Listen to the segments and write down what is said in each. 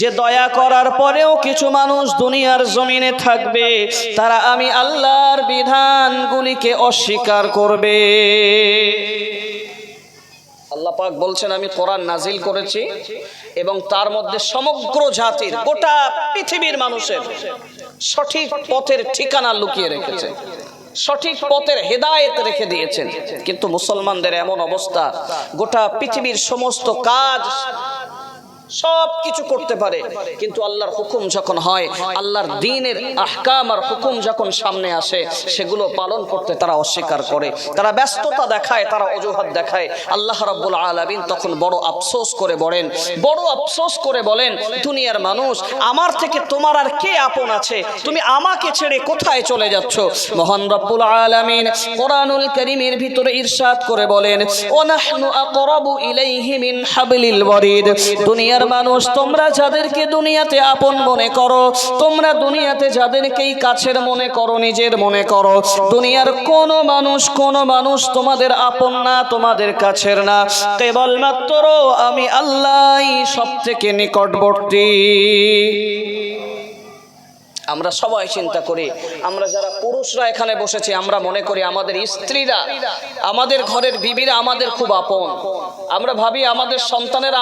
যে দয়া করার পরেও কিছু মানুষ দুনিয়ার জমিনে থাকবে, তারা আমি আল্লাহর বিধানগুলিকে অস্বীকার করবে। আল্লাহ পাক বলছেন, আমি কোরআন নাজিল করেছি এবং তার মধ্যে সমগ্র জাতির, গোটা পৃথিবীর মানুষের সঠিক পথের ঠিকানা লুকিয়ে রেখেছেন, সঠিক পথের হেদায়েত রেখে দিয়েছেন। কিন্তু মুসলমানদের এমন অবস্থা, গোটা পৃথিবীর সমস্ত কাজ সব কিছু করতে পারে, কিন্তু আল্লাহর হুকুম যখন হয়, আল্লাহর দ্বীনের আহকাম আর হুকুম যখন সামনে আসে, সেগুলো পালন করতে তারা অস্বীকার করে, তারা ব্যস্ততা দেখায়, তারা অজুহাত দেখায়। আল্লাহ রাব্বুল আলামিন তখন বড় আফসোস করে বলেন, দুনিয়ার মানুষ, আমার থেকে তোমার আর কে আপন আছে? তুমি আমাকে ছেড়ে কোথায় চলে যাচ্ছ? মহান রব্বুল আলামিন কোরআনুল কারীমের ভিতরে ইরশাদ করে বলেন, ওয়া নাহনু আকরাবু ইলাইহি মিন হাবলিল ওয়ারিদ। দুনিয়ার মানুষ, তোমরা যাদেরকে দুনিয়াতে আপন মনে করো, তোমরা দুনিয়াতে যাদেরকেই কাছের মনে করো, নিজের মনে করো, দুনিয়ার কোন মানুষ তোমাদের আপন না, তোমাদের কাছের না, কেবলমাত্র আমি আল্লাহই সবথেকে নিকটবর্তী। আমরা সবাই চিন্তা করি, আমরা যারা পুরুষরা এখানে বসেছি, আমরা মনে করি আমাদের স্ত্রীরা, আমাদের ঘরের বিবিরা আমাদের খুব আপন, আমরা ভাবি আমাদের সন্তানেরা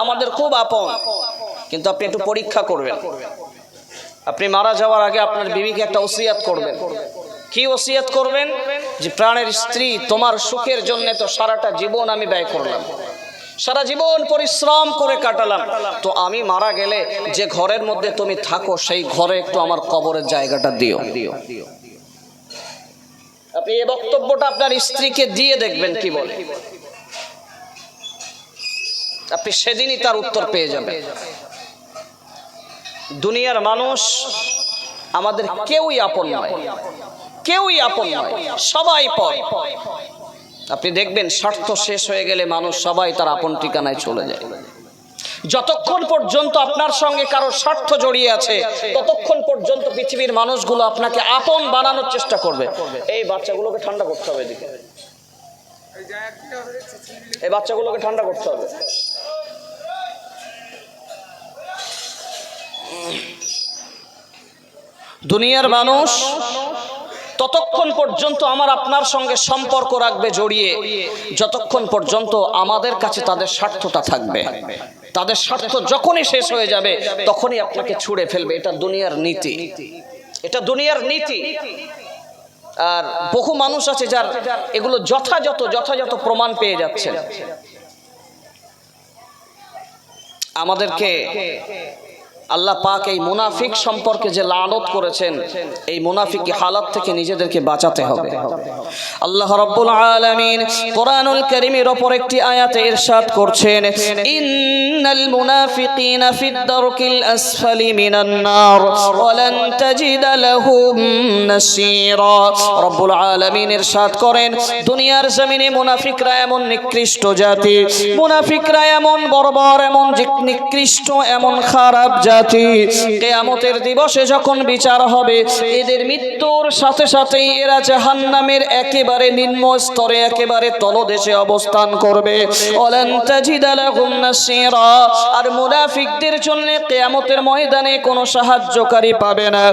আমাদের খুব আপন। কিন্তু আপনি একটু পরীক্ষা করবেন, আপনি মারা যাওয়ার আগে আপনার বিবিকে একটা ওসিয়াত করবেন। কি ওসিয়াত করবেন? যে প্রাণের স্ত্রী, তোমার সুখের জন্য তো সারাটা জীবন আমি ব্যয় করলাম, সারা জীবন পরিশ্রম করে কাটালাম, তো আমি মারা গেলে যে ঘরের মধ্যে তুমি থাকো, সেই ঘরে একটু আমার কবরের জায়গাটা দিও। আপনি এই বক্তব্যটা আপনার স্ত্রীকে দিয়ে দেখবেন কি বলে, আপনি সেদিনই তার উত্তর পেয়ে যাবেন। দুনিয়ার মানুষ আমাদের কেউই আপন নয়, সবাই পর। আপনি দেখবেন স্বার্থ শেষ হয়ে গেলে মানুষ সবাই তার আপন ঠিকানায় চলে যায়। যতক্ষণ পর্যন্ত আপনার সঙ্গে কারো স্বার্থ জড়িয়ে আছে, ততক্ষণ পর্যন্ত পৃথিবীর মানুষগুলো আপনাকে আপন বানানোর চেষ্টা করবে। এই বাচ্চাগুলোকে ঠান্ডা করতে হবে, এদিকে এই বাচ্চাগুলোকে ঠান্ডা করতে হবে। দুনিয়ার মানুষ ততক্ষণ পর্যন্ত আমার আপনার সঙ্গে সম্পর্ক রাখবে জড়িয়ে, যতক্ষণ পর্যন্ত আমাদের কাছে তাদের স্বার্থটা থাকবে। তাদের স্বার্থ যখনই শেষ হয়ে যাবে, তখনই আপনাকে ছুঁড়ে ফেলবে। এটা দুনিয়ার নীতি, এটা দুনিয়ার নীতি। আর বহু মানুষ আছে যার এগুলো যথাযথ প্রমাণ পেয়ে যাচ্ছেন। আমাদেরকে আল্লাহ পাক এই মুনাফিক সম্পর্কে যে লানত করেছেন, এই মুনাফিকি হালাত থেকে নিজেদেরকে বাঁচাতে হবে। আল্লাহ রাব্বুল আলামিন কোরআনুল কারীমের উপর একটি আয়াতে ইরশাদ করছেন, ইন্নাল মুনাফিকিনা ফিদ দারকিল আসফালি মিনান নার ওয়া লান তাজিদা লাহুম নাসীরা। রাব্বুল আলামিন ইরশাদ করেন, দুনিয়ার জমিনে মুনাফিকরা এমন নিকৃষ্ট জাতি, মুনাফিকরা এমন বর্বর, এমন নিকৃষ্ট, এমন খারাপ জাতি, কিয়ামতের দিবসে যখন বিচার হবে, এদের মৃত্যুর সাথে সাথেই এরা জাহান্নামের একেবারে নিম্ন স্তরে, একেবারে তলদেশে অবস্থান করবে। ওয়ালান তাজিদা লাহুম নাসীরা। আর মুনাফিকদের জন্য কিয়ামতের ময়দানে কোনো সাহায্যকারী পাবে না।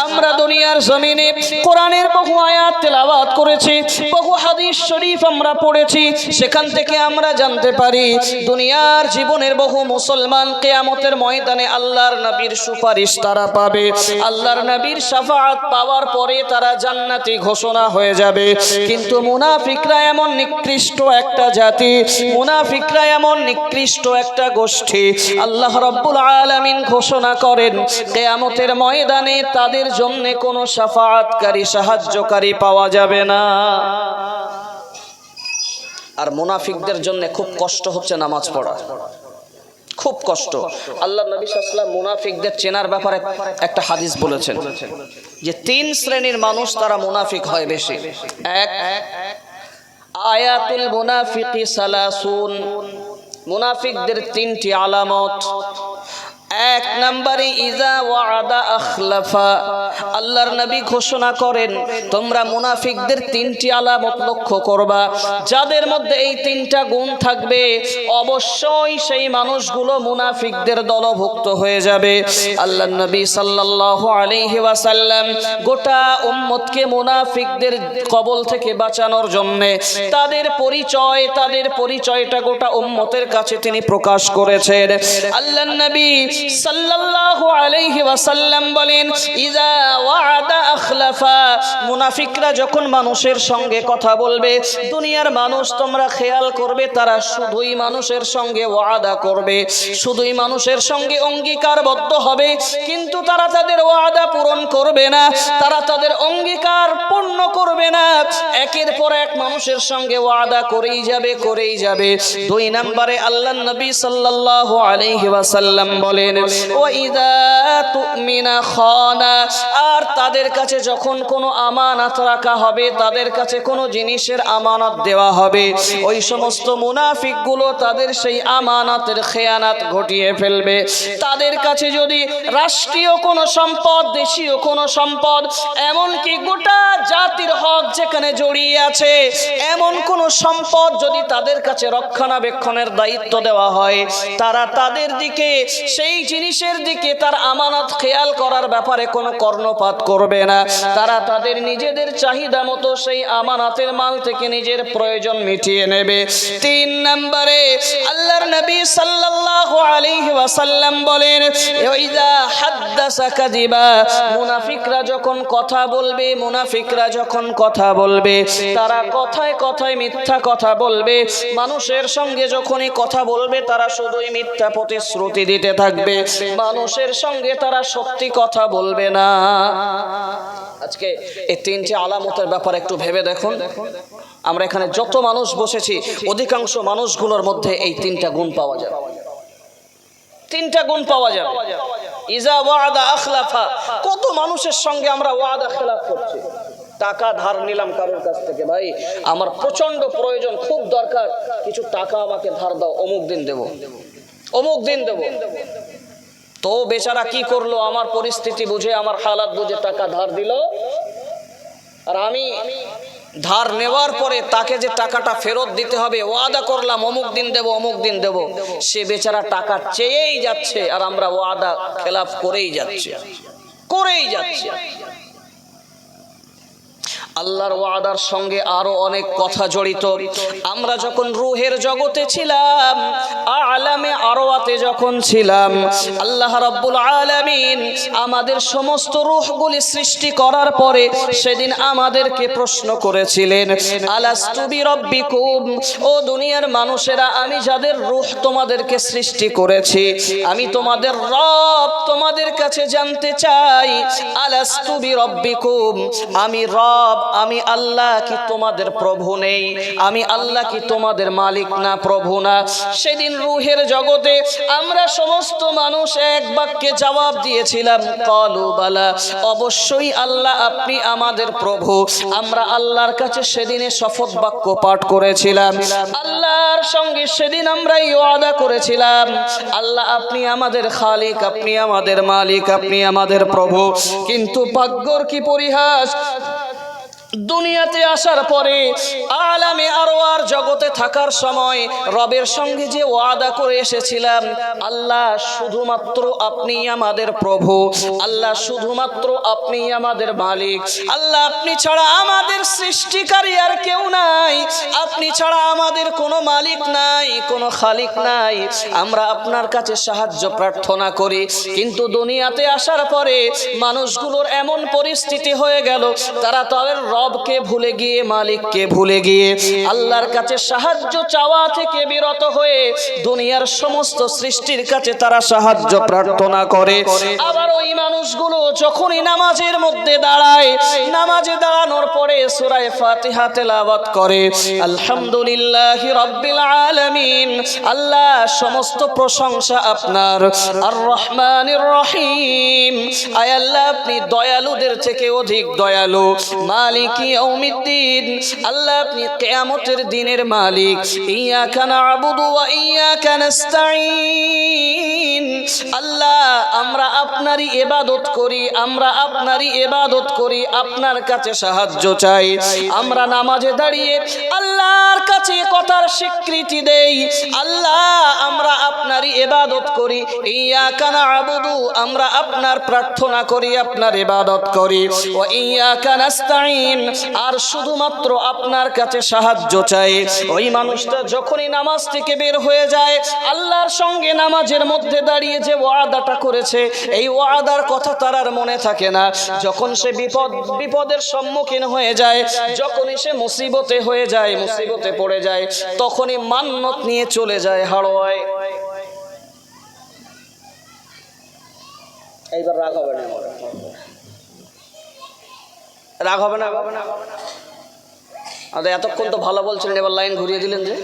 আমরা দুনিয়ার জমিনে কোরআনের বহু আয়াত তেলাওয়াত করেছি, বহু হাদিস শরীফ আমরা পড়েছি, সেখান থেকে আমরা জানতে পারি দুনিয়ার জীবনের বহু মুসলমান কিয়ামতের ময়দানে আল্লাহর নবীর সুপারিশ তারা পাবে। আল্লাহর নবীর শাফাআত পাওয়ার পরে তারা জান্নাতি ঘোষণা হয়ে যাবে। কিন্তু মুনাফিকরা এমন নিকৃষ্ট একটা জাতি, মুনাফিকরা এমন নিকৃষ্ট একটা গোষ্ঠী, আল্লাহ রাব্বুল আলামিন ঘোষণা করেন কিয়ামতের ময়দানে তাদের জন্য কোনো শাফাআতকারী, সাহায্যকারী পাওয়া যাবে না। আর মুনাফিকদের জন্য খুব কষ্ট হচ্ছে নামাজ পড়া, খুব কষ্ট। আল্লাহ নবী সাল্লাল্লাহু আলাইহি ওয়াসাল্লাম মুনাফিকদের চেনার ব্যাপারে একটা হাদিস বলেছেন যে 3 শ্রেণীর মানুষ তারা মুনাফিক হয় বেশি। এক, আয়াতুল মুনাফিকি সালাসুন, মুনাফিকদের 3টি আলামত। এক নম্বরে ইজা ওয়াদা আখলাফা। আল্লাহর নবী ঘোষণা করেন তোমরা মুনাফিকদের তিনটি আলামত লক্ষ্য করবা, যাদের মধ্যে এই তিনটা গুণ থাকবে অবশ্যই সেই মানুষগুলো মুনাফিকদের দলভুক্ত হয়ে যাবে। আল্লাহর নবী সাল্লাল্লাহু আলাইহি ওয়াসাল্লাম গোটা উম্মতকে মুনাফিকদের কবল থেকে বাঁচানোর জন্য তাদের পরিচয়টা গোটা উম্মতের কাছে তিনি প্রকাশ করেছেন। আল্লাহর নবী সাল্লাল্লাহু আলাইহি ওয়াসাল্লাম বলেন ইজা ওয়াদা আখলাফা। মুনাফিকরা যখন মানুষের সঙ্গে কথা বলবে, দুনিয়ার মানুষ তোমরা খেয়াল করবে তারা শুধুই মানুষের সঙ্গে ওয়াদা করবে, শুধুই মানুষের সঙ্গে অঙ্গীকারবদ্ধ হবে, কিন্তু তারা তাদের ওয়াদা পূরণ করবে না, তারা তাদের অঙ্গীকার পূর্ণ করবে না, একের পর এক মানুষের সঙ্গে ওয়াদা করেই যাবে। দুই নম্বরে আল্লাহর নবী সাল্লাল্লাহু আলাইহি ওয়াসাল্লাম বলেন ওয়া ইযা তুমিনা খানা। আর তাদের কাছে যখন কোনো আমানত রাখা হবে, তাদের কাছে কোনো জিনিসের আমানত দেওয়া হবে, ওই সমস্ত মুনাফিকগুলো তাদের সেই আমানতের খেয়ানত ঘটিয়ে ফেলবে। তাদের কাছে যদি রাষ্ট্রীয় কোনো সম্পদ, দেশীয় কোনো সম্পদ, এমনকি গোটা জাতির হক যেখানে জড়িয়ে আছে এমন কোন সম্পদ যদি তাদের কাছে রক্ষণাবেক্ষণের দায়িত্ব দেওয়া হয়, তারা তাদের দিকে, সেই জিনিসের দিকে, তার আমানত খেয়াল করার ব্যাপারে কোনো কর্ণপাত করবে না। তারা তাদের নিজেদের চাহিদা মতো সেই আমানতের মাল থেকে নিজের প্রয়োজন মিটিয়ে নেবে। তিন নম্বরে আল্লাহর নবী সাল্লাল্লাহু আলাইহি ওয়াসাল্লাম বলেন ইযা হাদ্দাসা কাযিবা। মুনাফিকরা যখন কথা বলবে, তারা কথায় কথায় মিথ্যা কথা বলবে। মানুষের সঙ্গে যখনই কথা বলবে তারা শুধুই মিথ্যা প্রতিশ্রুতি দিতে থাকবে, মানুষের সঙ্গে তারা সত্যি কথা বলবে না। আজকে এই তিনটি আলামতের ব্যাপারে একটু ভেবে দেখুন। আমরা এখানে যত মানুষ বসেছি অধিকাংশ মানুষগুলোর মধ্যে এই তিনটা গুণ পাওয়া যায়। ইজা ওয়াদা আখলাফা। কত মানুষের সঙ্গে আমরা ওয়াদা খেলাফ করছি। টাকা ধার নিলাম কারোর কাছ থেকে, ভাই আমার প্রচন্ড প্রয়োজন, খুব দরকার, কিছু টাকা আমাকে ধার দাও, অমুক দিন দেব। তো বেচারা কি করলো, আমার পরিস্থিতি বুঝে, আমার হালাত বুঝে টাকা ধার দিল, আর আমি ধার নেওয়ার পরে তাকে যে টাকাটা ফেরত দিতে হবে ওয়াদা করলাম অমুক দিন দেব, সে বেচারা টাকা চেয়েই যাচ্ছে আর আমরা ওয়াদা খেলাফ করেই যাচ্ছি। আল্লাহর ওয়াদার সঙ্গে আরো অনেক কথা জড়িত। আমরা যখন রূহের জগতে ছিলাম, আলামে আরওয়াতে যখন ছিলাম, আল্লাহ রাব্বুল আলামিন আমাদের সমস্ত রূহগুলি সৃষ্টি করার পরে সেদিন আমাদেরকে প্রশ্ন করেছিলেন আলাস্তু বিরাব্বিকুম। ও দুনিয়ার মানুষেরা, আমি যাদের রূহ তোমাদেরকে সৃষ্টি করেছি, আমি তোমাদের রব, তোমাদের কাছে জানতে চাই আলাস্তু বিরাব্বিকুম, আমি রব, আমি আল্লাহ কি তোমাদের প্রভু নেই? আমি আল্লাহ কি তোমাদের মালিক না, প্রভু না? সেদিন রূহের জগতে আমরা সমস্ত মানুষ এক বাক্যে জবাব দিয়েছিলাম ক্বালু বালা, অবশ্যই আল্লাহ আপনি আমাদের প্রভু। আমরা আল্লাহর কাছে সেদিনে শপথ বাক্য পাঠ করেছিলাম, আল্লাহর সঙ্গে সেদিন আমরা ওয়াদা করেছিলাম আল্লাহ আপনি আমাদের খালিক, আপনি আমাদের মালিক, আপনি আমাদের প্রভু। কিন্তু ভাগ্যর কি পরিহাস, দুনিয়াতে আসার পরে আলামে আরওয়ার জগতে থাকার সময় রবের সঙ্গে যে ওয়াদা করে এসেছিলাম আল্লাহ শুধুমাত্র আপনি আমাদের প্রভু, আল্লাহ শুধুমাত্র আপনি আমাদের মালিক, আল্লাহ আপনি ছাড়া আমাদের সৃষ্টিকারী আর কেউ নাই, আপনি ছাড়া আমাদের কোনো মালিক নাই, কোনো খালিক নাই, আমরা আপনার কাছে সাহায্য প্রার্থনা করি। কিন্তু দুনিয়াতে আসার পরে মানুষগুলোর এমন পরিস্থিতি হয়ে গেল, তারা তাদের রবকে ভুলে গিয়ে, মালিককে ভুলে গিয়ে আল্লাহর কাছে সাহায্য চাওয়া থেকে বিরত হয়ে দুনিয়ার সমস্ত সৃষ্টির কাছে তারা সাহায্য প্রার্থনা করে। আবার ওই মানুষগুলো যখনই নামাজের মধ্যে দাঁড়ায়, নামাজে দাঁড়ানোর পরে সূরা ফাতিহা তেলাওয়াত করে আলহামদুলিল্লাহি রাব্বিল আলামিন, আল্লাহ সমস্ত প্রশংসা আপনার, আর রহমানির রহিম, আয় আল্লাহ আপনি দয়ালুদের থেকে অধিক দয়ালু, মালিকি ইয়াউমিদ্দিন, আল্লাহ আপনি কিয়ামতের দিনের মালিক, ইয়্যাকা না'বুদু ওয়া ইয়্যাকা নাস্তাঈন, আল্লাহ আপনারই ইবাদত করি, আমরা আপনারই ইবাদত করি, আপনার কাছে সাহায্য চাই। আমরা নামাজে দাঁড়িয়ে আল্লাহর কাছে কথার স্বীকৃতি দেই, আল্লাহ আমরা আপনারই ইবাদত করি, ইয়াকা না'বুদু আমরা আপনার প্রার্থনা করি, আপনার ইবাদত করি, ওয়া ইয়াকা নাস্তাঈন আর শুধুমাত্র আপনার কাছে সাহায্য চাই। ওই মানুষটা যখনই নামাজ থেকে বের হয়ে যায়, আল্লাহর সঙ্গে নামাজের মধ্যে দাঁড়িয়ে যে ওয়াদাটা করেছে, এই ওয়াদার কথা তার আর মনে থাকে না। যখন সে বিপদের সম্মুখীন হয়ে যায়, যখনই সে মুসিবতে হয়ে যায়, মুসিবতে পড়ে যায়, তখনই মান্নত নিয়ে চলে যায় হাড়োয়ায়। এইবার রাগ হবে না, রাগ হবে না। এতক্ষণ তো ভালো বলছিলেন, এবার লাইন ঘুরিয়ে দিলেন যে।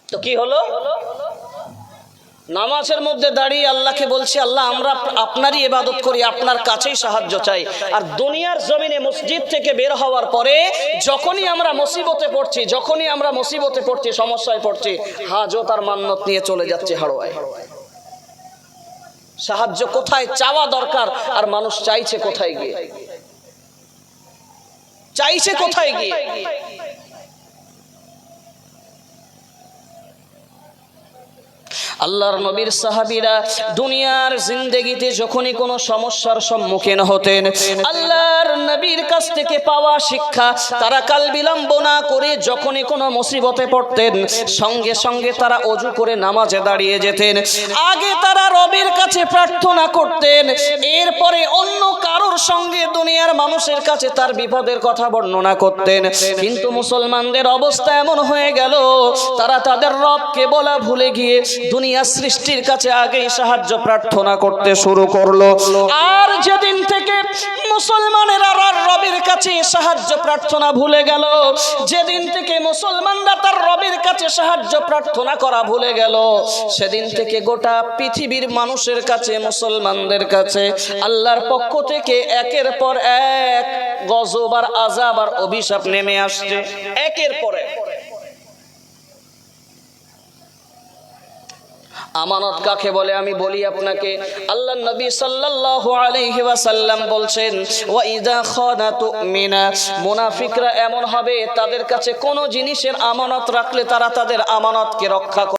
তো কি হলো? নামাজের মধ্যে দাঁড়িয়ে আল্লাহকে বলছি, আল্লাহ আমরা আপনারই ইবাদত করি, আপনার কাছেই সাহায্য চাই। আর দুনিয়ার জমিনে মসজিদ থেকে বের হওয়ার পরে যখনই আমরা মুসিবতে পড়ছি, সমস্যায় পড়ছি, হাজত আর মান্নত নিয়ে চলে যাচ্ছে হাড়োয়ায়। সাহায্য কোথায় চাওয়া দরকার, আর মানুষ চাইছে কোথায় গিয়ে? আল্লাহর নবীর সাহাবীরা দুনিয়ার জিন্দেগিতে যখনই কোনো সমস্যার সম্মুখীন হতেন, আল্লাহর নবীর কাছ থেকে পাওয়া শিক্ষা, তারা কাল বিলম্ব না করে যখনই কোনো মুসিবতে পড়তেন, সঙ্গে সঙ্গে তারা ওযু করে নামাজে দাঁড়িয়ে যেতেন। আগে তারা রবের কাছে প্রার্থনা করতেন, এরপরে অন্য কারোর সঙ্গে দুনিয়ার মানুষের কাছে তার বিপদের কথা বর্ণনা করতেন। কিন্তু মুসলমানদের অবস্থা এমন হয়ে গেল, তারা তাদের রবকে বলা ভুলে গিয়ে দুনিয়া সৃষ্টির কাছে আগেই সাহায্য প্রার্থনা করতে শুরু করলো। আর যেদিন থেকে মুসলমানেরা রবের কাছে সাহায্য প্রার্থনা ভুলে গেল, যেদিন থেকে মুসলমানরা তার রবের কাছে সাহায্য প্রার্থনা করা ভুলে গেল, সেদিন থেকে গোটা পৃথিবীর মানুষের কাছে, মুসলমানদের কাছে আল্লাহর পক্ষ থেকে একের পর এক গজব আর আযাব আর অভিশাপ নেমে আসছে, একের পর এক। আমানত কাকে বলে আমি বলি আপনাকে। আল্লাহর নবী সাল্লাল্লাহু আলাইহি ওয়াসাল্লাম বলছেন, ওয়া ইযা খানা তুমিনা, মুনাফিকরা এমন হবে, তাদের কাছে কোন জিনিসের আমানত রাখলে তারা তাদের আমানতকে রক্ষা করে।